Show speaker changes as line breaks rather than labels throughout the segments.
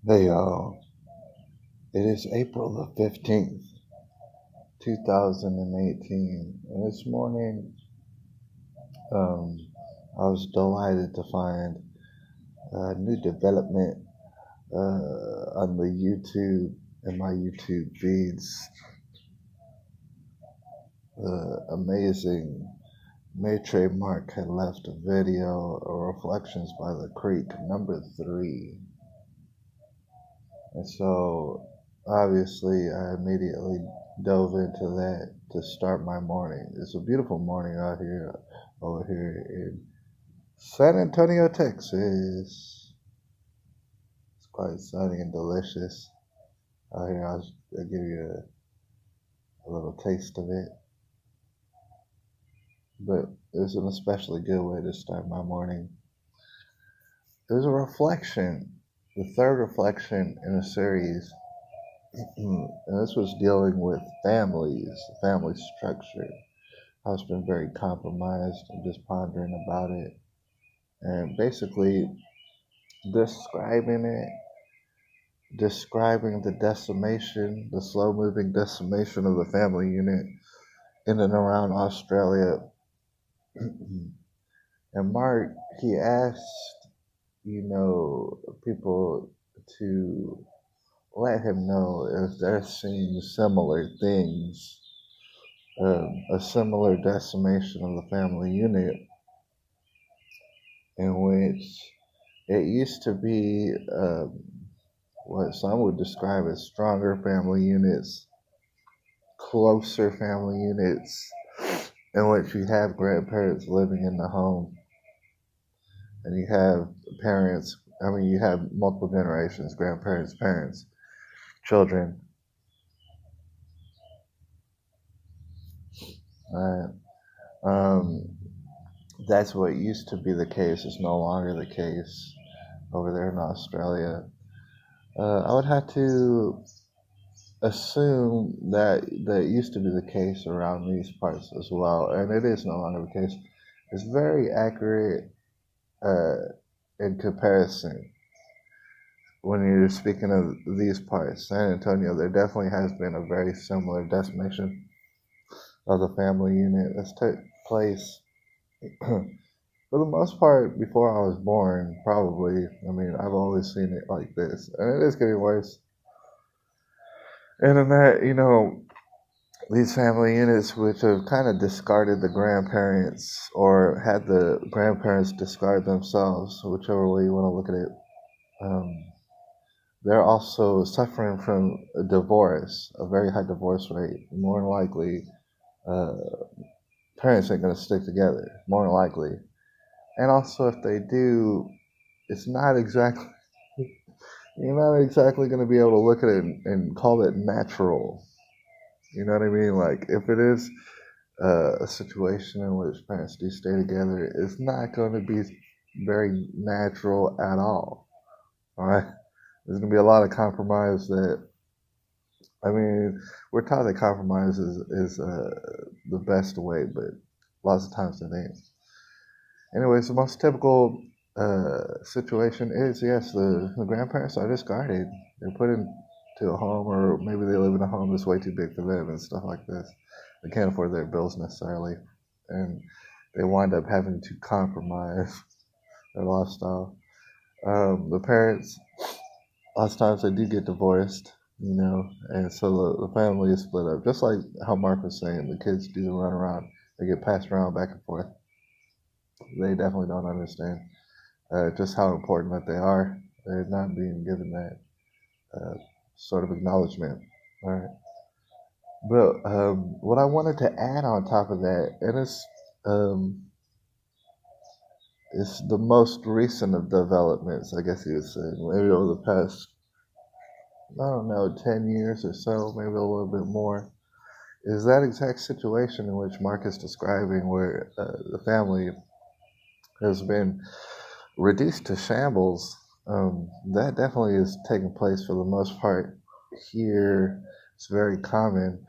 Hey y'all, it is April the 15th, 2018, and this morning um, I was delighted to find a new development on the YouTube and my YouTube feeds. Amazing Maitre Mark had left a video of Reflections by the Creek, number 3. And so, obviously, I immediately dove into that to start my morning. It's a beautiful morning out here, over here in San Antonio, Texas. It's quite sunny and delicious out here. I'll give you a little taste of it. But it's an especially good way to start my morning. There's a reflection, the third reflection in a series. And this was dealing with families, family structure. I've been very compromised and just pondering about it. And basically describing it, describing the decimation, the slow moving decimation of the family unit in and around Australia. And Mark, he asked, people to let him know if they're seeing similar things, a similar decimation of the family unit, in which it used to be what some would describe as stronger family units, closer family units, in which you have grandparents living in the home, and you have parents. You have multiple generations: grandparents, parents, children. Right? Um, that's what used to be the case. It's no longer the case over there in Australia. I would have to assume that used to be the case around these parts as well, and it is no longer the case. It's very accurate in comparison when you're speaking of these parts. San Antonio, there definitely has been a very similar decimation of the family unit that's took place for the most part before I was born, probably. I've always seen it like this, and it is getting worse. And in that, these family units which have kind of discarded the grandparents or had the grandparents discard themselves, whichever way you want to look at it, they're also suffering from a divorce, a very high divorce rate. More than likely, uh, parents ain't going to stick together, more than likely. And also, if they do, it's not exactly, you're not exactly going to be able to look at it and call it natural. You know what I mean? Like, if it is a situation in which parents do stay together, it's not going to be very natural at all. All right? There's going to be a lot of compromise that, we're taught that compromise is the best way, but lots of times it ain't. Anyways, the most typical situation is, yes, the grandparents are discarded. They're put into a home, or maybe they live in a home that's way too big for them and stuff like this. They can't afford their bills necessarily, and they wind up having to compromise their lifestyle. The parents, lots of times they do get divorced, and so the family is split up. Just like how Mark was saying, the kids do run around, they get passed around back and forth. They definitely don't understand just how important that they are. They're not being given that sort of acknowledgement. All right. But what I wanted to add on top of that, and it's the most recent of developments, I guess you would say, maybe over the past, I don't know, 10 years or so, maybe a little bit more, is that exact situation in which Mark is describing, where the family has been reduced to shambles. That definitely is taking place for the most part here. It's very common.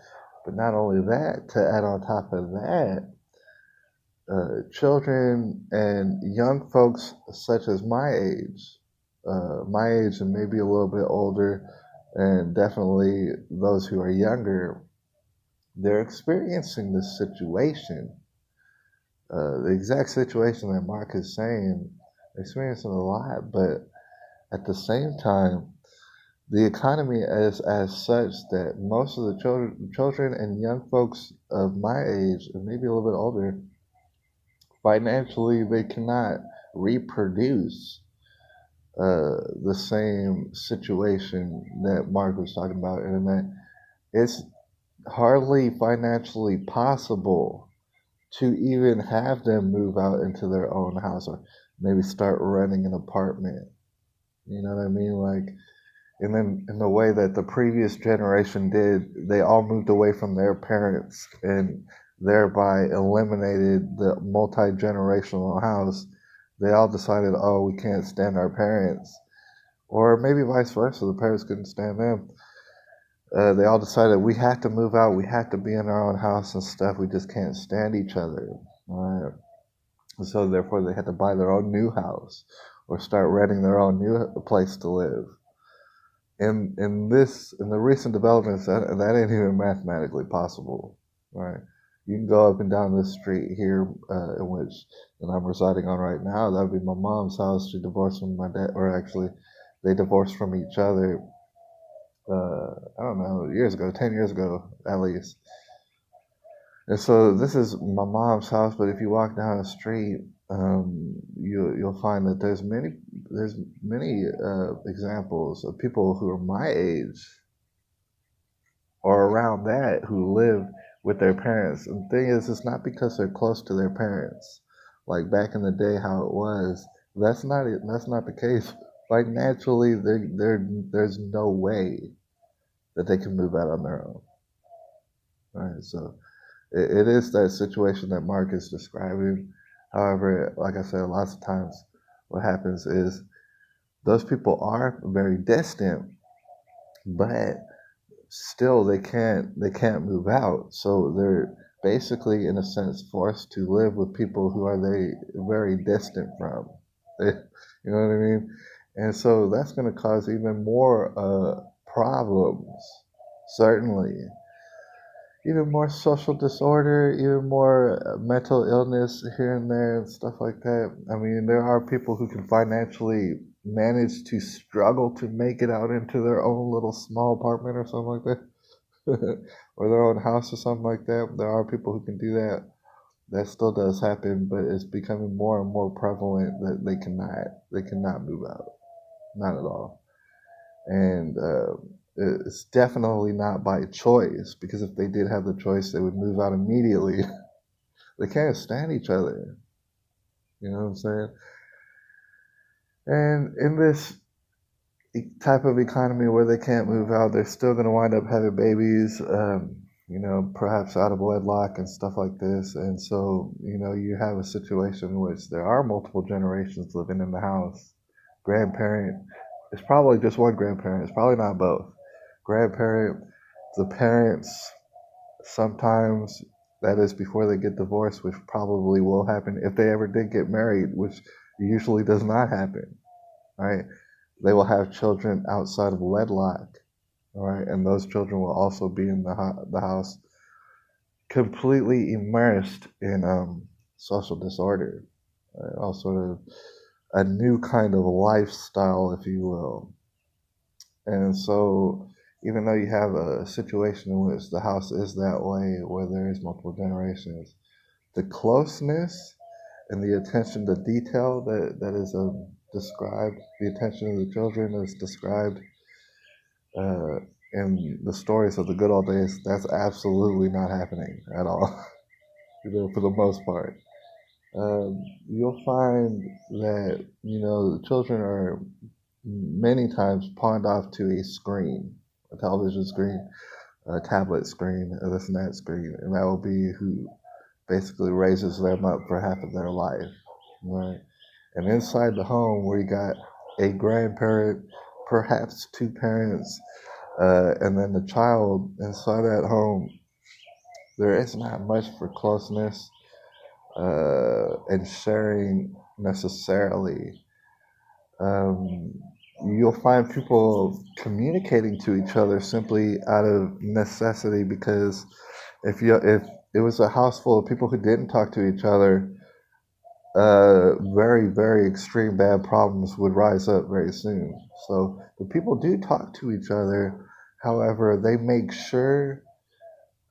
But not only that, to add on top of that, children and young folks such as my age and maybe a little bit older, and definitely those who are younger, they're experiencing this situation, the exact situation that Mark is saying, experiencing a lot, but at the same time, the economy is as such that most of the children and young folks of my age, and maybe a little bit older, financially they cannot reproduce the same situation that Mark was talking about, and that it's hardly financially possible to even have them move out into their own house or maybe start renting an apartment. You know what I mean? Like, and then in the way that the previous generation did, they all moved away from their parents and thereby eliminated the multi generational house. They all decided, oh, we can't stand our parents. Or maybe vice versa, the parents couldn't stand them. They all decided we have to move out, we have to be in our own house and stuff, we just can't stand each other. All right. So therefore, they had to buy their own new house or start renting their own new place to live. In the recent developments, that ain't even mathematically possible, right? You can go up and down this street here, in which that I'm residing on right now. That would be my mom's house. She divorced from my dad, or actually, they divorced from each other. I don't know, years ago, 10 years ago at least. And so this is my mom's house, but if you walk down the street, you'll find that there's many examples of people who are my age or around that who live with their parents. And the thing is, it's not because they're close to their parents, like back in the day how it was. That's not it. That's not the case. Financially, there's no way that they can move out on their own. Right. So it is that situation that Mark is describing. However, like I said, lots of times what happens is those people are very distant, but still they can't move out. So they're basically in a sense forced to live with people who are they very distant from. You know what I mean? And so that's going to cause even more problems, certainly even more social disorder, even more mental illness here and there and stuff like that. I mean, there are people who can financially manage to struggle to make it out into their own little small apartment or something like that, or their own house or something like that. There are people who can do that. That still does happen, but it's becoming more and more prevalent that they cannot move out, not at all. And it's definitely not by choice, because if they did have the choice, they would move out immediately. They can't stand each other. You know what I'm saying? And in this type of economy where they can't move out, they're still going to wind up having babies, perhaps out of wedlock and stuff like this. And so, you have a situation in which there are multiple generations living in the house. Grandparent, it's probably just one grandparent, it's probably not both. Grandparent, the parents, sometimes that is before they get divorced, which probably will happen if they ever did get married, which usually does not happen, right? They will have children outside of wedlock, all right, and those children will also be in the house, completely immersed in social disorder, right? All sort of a new kind of lifestyle, if you will. And so, even though you have a situation in which the house is that way, where there is multiple generations, the closeness and the attention to detail that is described, the attention of the children is described uh, in the stories of the good old days, that's absolutely not happening at all, for the most part. You'll find that, the children are many times pawned off to a screen, a television screen, a tablet screen, a this and that screen, and that will be who basically raises them up for half of their life, right? And inside the home, where you got a grandparent, perhaps two parents, and then the child inside that home, there is not much for closeness. and sharing necessarily. Um, you'll find people communicating to each other simply out of necessity because if it was a house full of people who didn't talk to each other, very, very extreme bad problems would rise up very soon. So the people do talk to each other. However, they make sure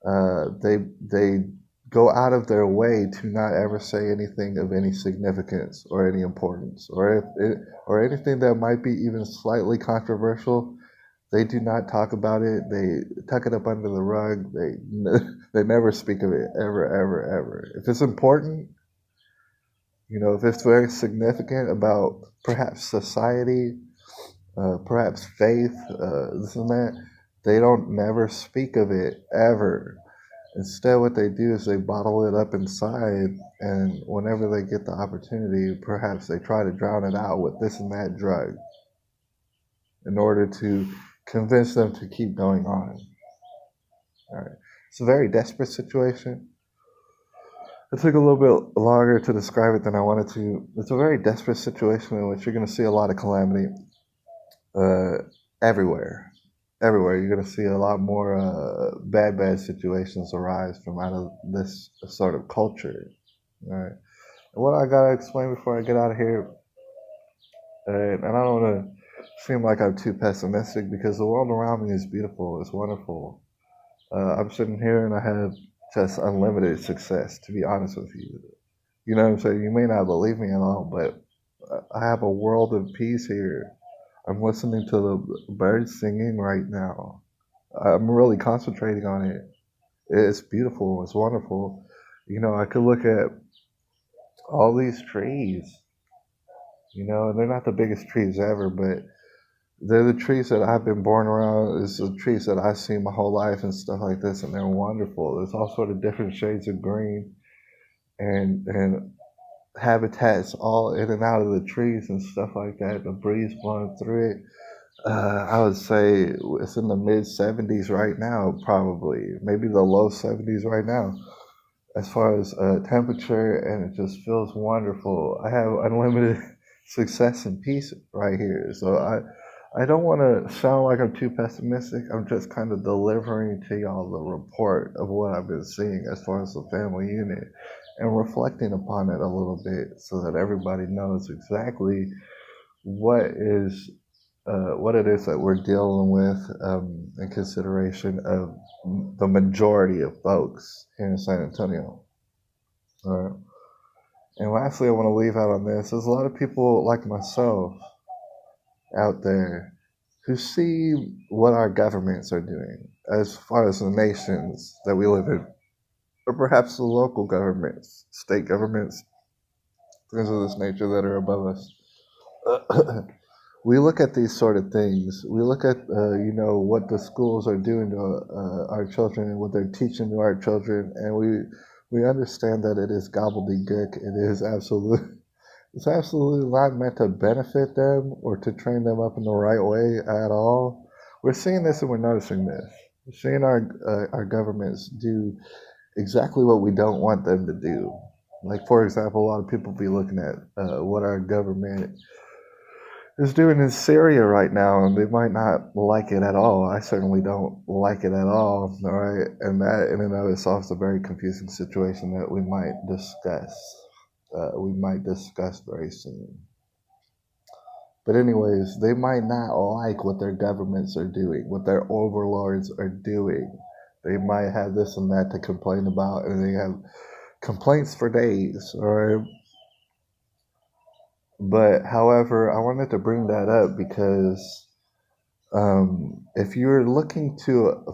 they go out of their way to not ever say anything of any significance or any importance, or if it, or anything that might be even slightly controversial. They do not talk about it. They tuck it up under the rug. They never speak of it ever, ever, ever. If it's important, if it's very significant about perhaps society, perhaps faith, this and that, they don't never speak of it ever. Instead, what they do is they bottle it up inside, and whenever they get the opportunity, perhaps they try to drown it out with this and that drug in order to convince them to keep going on. All right. It's a very desperate situation. It took a little bit longer to describe it than I wanted to. It's a very desperate situation in which you're going to see a lot of calamity uh, everywhere. Everywhere. You're going to see a lot more bad situations arise from out of this sort of culture. All right. And what I got to explain before I get out of here, and I don't want to seem like I'm too pessimistic because the world around me is beautiful. It's wonderful. I'm sitting here and I have just unlimited success, to be honest with you. You know what I'm saying? You may not believe me at all, but I have a world of peace here. I'm listening to the birds singing right now. I'm really concentrating on it. It's beautiful. It's wonderful. I could look at all these trees, and they're not the biggest trees ever, but they're the trees that I've been born around. It's the trees that I've seen my whole life and stuff like this, and they're wonderful. There's all sort of different shades of green and habitats all in and out of the trees and stuff like that. The breeze blowing through it. I would say it's in the mid 70s right now, probably maybe the low 70s right now, as far as temperature, and it just feels wonderful. I have unlimited success and peace right here, so I don't want to sound like I'm too pessimistic. I'm just kind of delivering to y'all the report of what I've been seeing as far as the family unit and reflecting upon it a little bit so that everybody knows exactly what is what it is that we're dealing with in consideration of the majority of folks here in San Antonio. All right. And lastly, I want to leave out on this. There's a lot of people like myself out there who see what our governments are doing as far as the nations that we live in, or perhaps the local governments, state governments, things of this nature that are above us. We look at these sort of things. We look at, what the schools are doing to our children and what they're teaching to our children, and we understand that it is gobbledygook. It is it's absolutely not meant to benefit them or to train them up in the right way at all. We're seeing this and we're noticing this. We're seeing our governments do exactly what we don't want them to do. Like, for example, a lot of people be looking at what our government is doing in Syria right now, and they might not like it at all. I certainly don't like it at all. All right, and that in and of itself is a very confusing situation that we might discuss. Very soon. But anyways, they might not like what their governments are doing, what their overlords are doing. They might have this and that to complain about, and they have complaints for days. All right. But however, I wanted to bring that up because if you're looking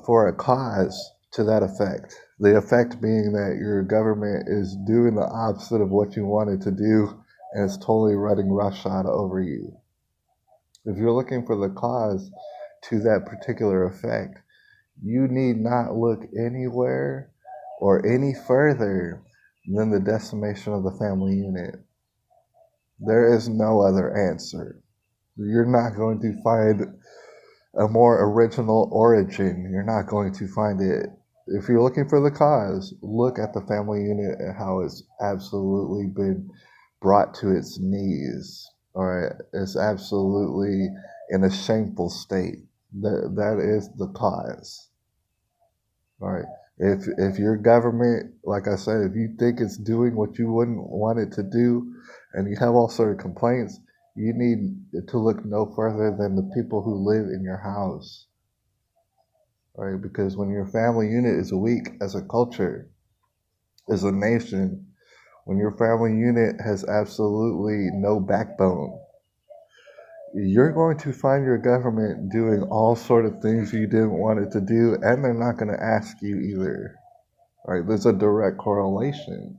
for a cause to that effect, the effect being that your government is doing the opposite of what you wanted to do and it's totally running roughshod over you. If you're looking for the cause to that particular effect, you need not look anywhere or any further than the decimation of the family unit. There is no other answer. You're not going to find a more original origin. You're not going to find it if you're looking for the cause, look at the family unit and how it's absolutely been brought to its knees. All right, it's absolutely in a shameful state. That is the cause. All right. If your government, like I said, if you think it's doing what you wouldn't want it to do, and you have all sort of complaints, you need to look no further than the people who live in your house. All right, because when your family unit is weak as a culture, as a nation, when your family unit has absolutely no backbone, you're going to find your government doing all sort of things you didn't want it to do, and they're not going to ask you either. All right, there's a direct correlation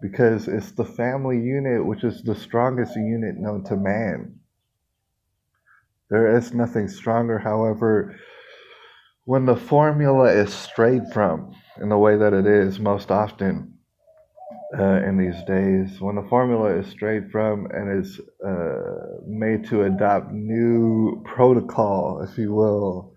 because it's the family unit which is the strongest unit known to man. There is nothing stronger, however, when the formula is strayed from in the way that it is most often in these days, when the formula is strayed from and is made to adopt new protocol, if you will,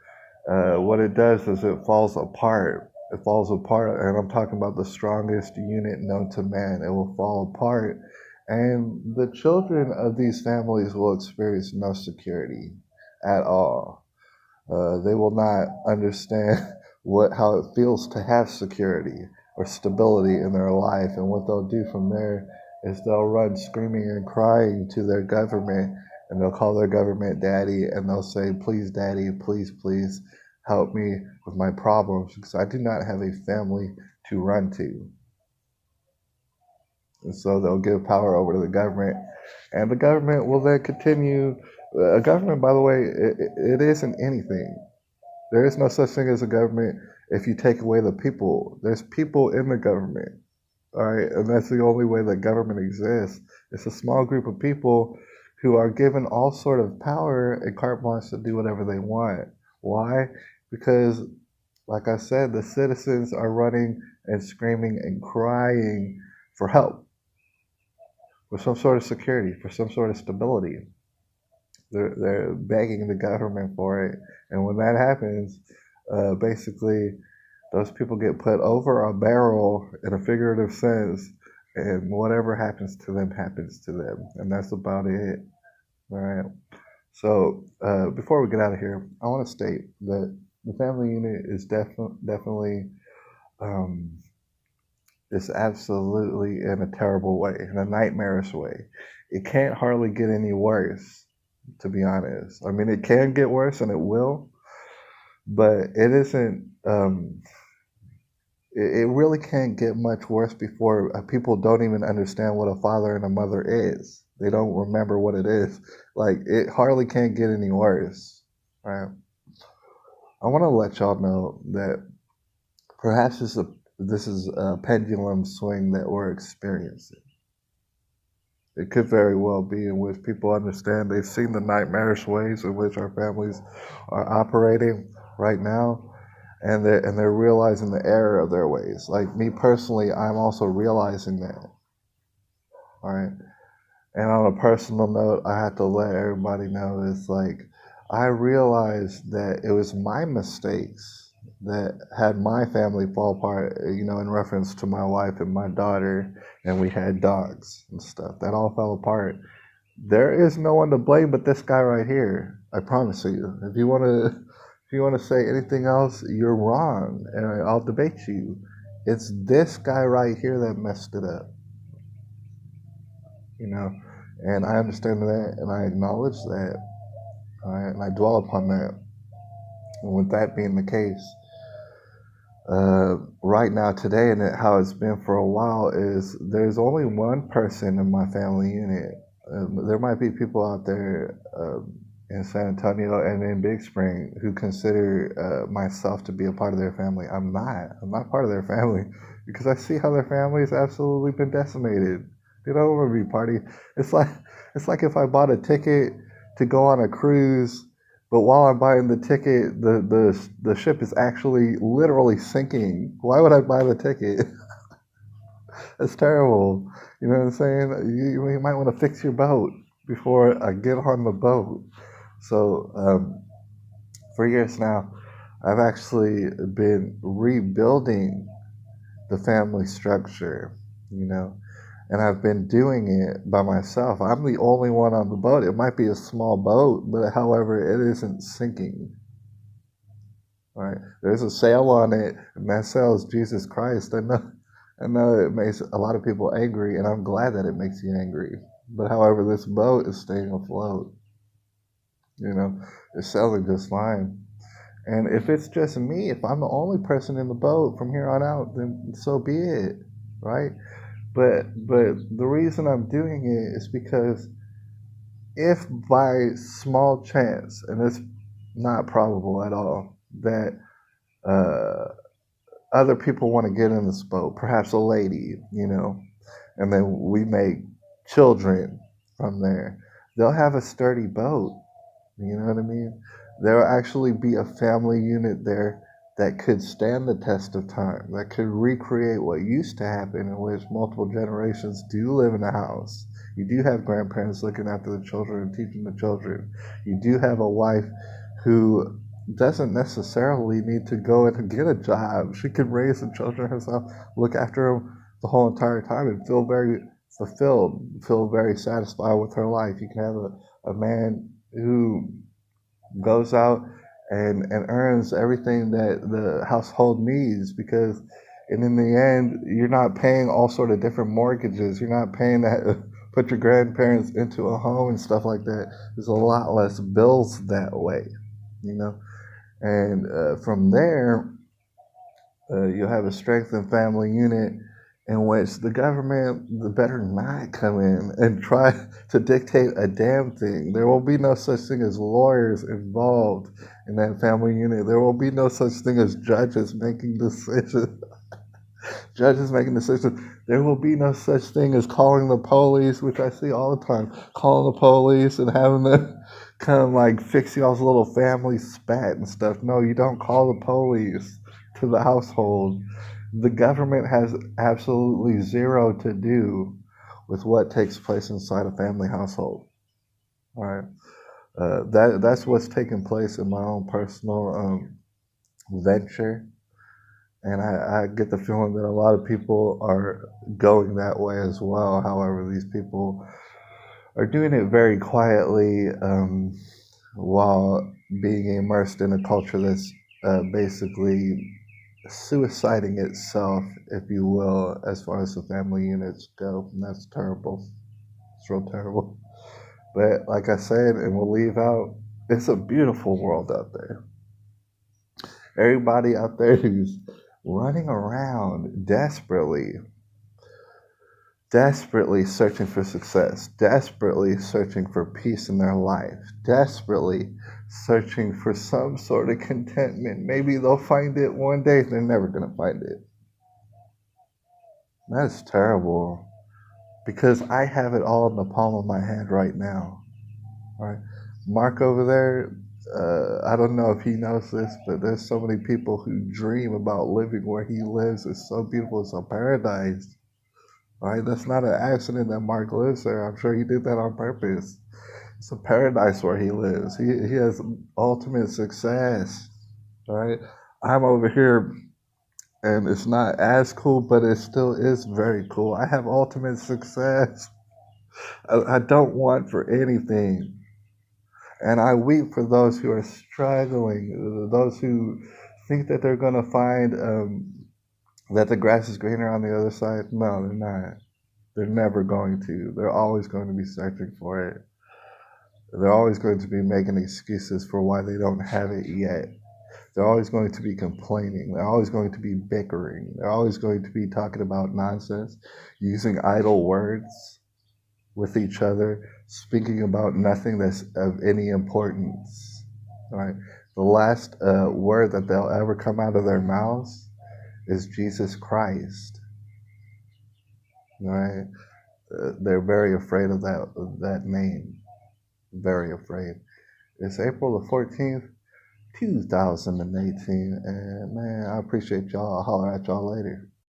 what it does is it falls apart. It falls apart, and I'm talking about the strongest unit known to man. It will fall apart, and the children of these families will experience no security at all. They will not understand how it feels to have security or stability in their life, and what they'll do from there is they'll run screaming and crying to their government, and they'll call their government daddy, and they'll say, "Please, daddy, please help me with my problems because I do not have a family to run to." And so they'll give power over to the government, and the government will then continue. A government, by the way, it isn't anything. There is no such thing as a government if you take away the people. There's people in the government, all right, and that's the only way that government exists. It's a small group of people who are given all sort of power and carte blanche to do whatever they want. Why? Because, like I said, the citizens are running and screaming and crying for help, for some sort of security, for some sort of stability. They're begging the government for it, and when that happens, basically, those people get put over a barrel in a figurative sense, and whatever happens to them happens to them, and that's about it. All right. So before we get out of here, I want to state that the family unit is definitely um, is absolutely in a terrible way, in a nightmarish way. It can't hardly get any worse, to be honest. I mean, it can get worse, and it will, but it isn't. It really can't get much worse before people don't even understand what a father and a mother is. They don't remember what it is. Like, it hardly can't get any worse, right? I want to let y'all know that perhaps this is a pendulum swing that we're experiencing. It could very well be in which people understand they've seen the nightmarish ways in which our families are operating right now, and they're realizing the error of their ways. Like me personally, I'm also realizing that. All right. And on a personal note, I have to let everybody know it's like I realized that it was my mistakes that had my family fall apart, in reference to my wife and my daughter, and we had dogs and stuff. That all fell apart. There is no one to blame but this guy right here. I promise you. If you want to say anything else, you're wrong, and I'll debate you. It's this guy right here that messed it up. And I understand that, and I acknowledge that, and I dwell upon that. And with that being the case, right now, today, and how it's been for a while, is there's only one person in my family unit. There might be people out there in San Antonio and in Big Spring who consider myself to be a part of their family. I'm not. I'm not part of their family because I see how their family has absolutely been decimated. They don't want to be party. It's like if I bought a ticket to go on a cruise, but while I'm buying the ticket, the ship is actually literally sinking. Why would I buy the ticket? That's terrible. You know what I'm saying? You might want to fix your boat before I get on the boat. So for years now, I've actually been rebuilding the family structure, you know, and I've been doing it by myself. I'm the only one on the boat. It might be a small boat, but however, it isn't sinking. Right? There's a sail on it, and that sail is Jesus Christ. I know it makes a lot of people angry, and I'm glad that it makes you angry. But however, this boat is staying afloat. You know, it's sailing just fine. And if it's just me, if I'm the only person in the boat from here on out, then so be it, right? But the reason I'm doing it is because if by small chance, and it's not probable at all, that uh, other people want to get in this boat, perhaps a lady, you know, and then we make children from there, they'll have a sturdy boat. You know what I mean? There will actually be a family unit there that could stand the test of time, that could recreate what used to happen, in which multiple generations do live in a house. You do have grandparents looking after the children and teaching the children. You do have a wife who doesn't necessarily need to go and get a job. She can raise the children herself, look after them the whole entire time, and feel very fulfilled, feel very satisfied with her life. You can have a man who goes out and earns everything that the household needs, because and in the end you're not paying all sort of different mortgages, you're not paying that put your grandparents into a home and stuff like that. There's a lot less bills that way, you know. And from there, you'll have a strengthened family unit in which the government better not come in and try to dictate a damn thing. There will be no such thing as lawyers involved in that family unit. There will be no such thing as judges making decisions. Judges making decisions. There will be no such thing as calling the police, which I see all the time. Calling the police and having them come like fix y'all's little family spat and stuff. No, you don't call the police to the household. The government has absolutely zero to do with what takes place inside a family household. All right, that's what's taking place in my own personal venture, and I get the feeling that a lot of people are going that way as well. However, these people are doing it very quietly, while being immersed in a culture that's basically suiciding itself, if you will, as far as the family units go. And that's terrible. It's real terrible. But like I said, and we'll leave out, it's a beautiful world out there. Everybody out there who's running around desperately searching for success, desperately searching for peace in their life, desperately searching for some sort of contentment. Maybe they'll find it one day. They're never going to find it. That's terrible, because I have it all in the palm of my hand right now. All right, Mark over there, I don't know if he knows this, but there's so many people who dream about living where he lives. It's so beautiful. It's a paradise. All right, that's not an accident that Mark lives there. I'm sure he did that on purpose. It's a paradise where he lives. He has ultimate success. All right, I'm over here, and it's not as cool, but it still is very cool. I have ultimate success. I don't want for anything. And I weep for those who are struggling, those who think that they're going to find that the grass is greener on the other side. No, they're not. They're never going to. They're always going to be searching for it. They're always going to be making excuses for why they don't have it yet. They're always going to be complaining. They're always going to be bickering. They're always going to be talking about nonsense, using idle words with each other, speaking about nothing that's of any importance. Right? The last word that they'll ever come out of their mouths is Jesus Christ. Right? They're very afraid of that name. Very afraid. It's April the 14th, 2018, and man, I appreciate y'all. I'll holler at y'all later.